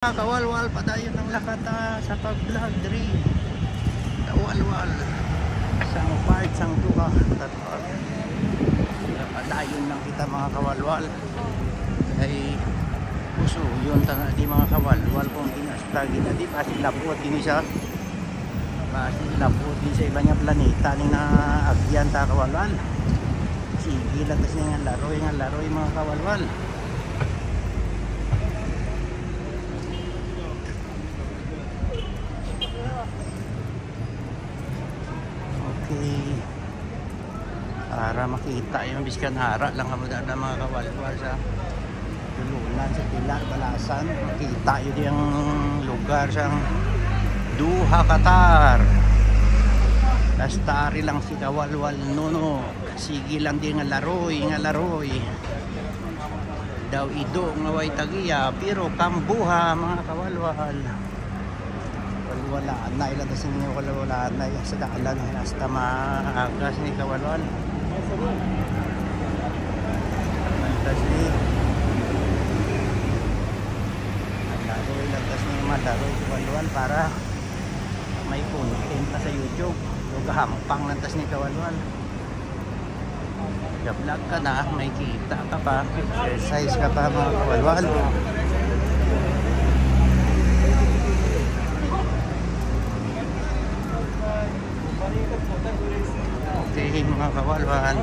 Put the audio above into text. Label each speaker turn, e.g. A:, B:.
A: Kawalwal padayon ng lakata sa pag-vlog diri. Kawalwal. Sang part sang duha tatlo. Padayon lang kita mga kawalwal. Ay puso yun tanga di mga kawalwal kung dinasta gina di pasti labot din siya. Pasti labot din sa iba nga planeta ning naagyan ta kawalwal. Sige lang kasi nga laroy mga kawalwal. Para makita yung biskan hara lang kamo na mga kawalwal sa tulunan sa Pilar Balasan, makita yun yung lugar sa Duha Qatar. Kastari lang si kawalwal nuno, sige lang din nga laroy daw ido nga way tagiya pero kambuha mga kawalwal. Wala na ilang tas ninyo wala na sa daalan hasta maagas ni kawalwal. Mantas ni laroy lantas ni malaroy kawalwal para may content sa YouTube. Yung gahampang lantas ni kawalwal. Vlog ka na, may kita ka pa, exercise ka pa mga kawalwal. Okay mga kawalwal.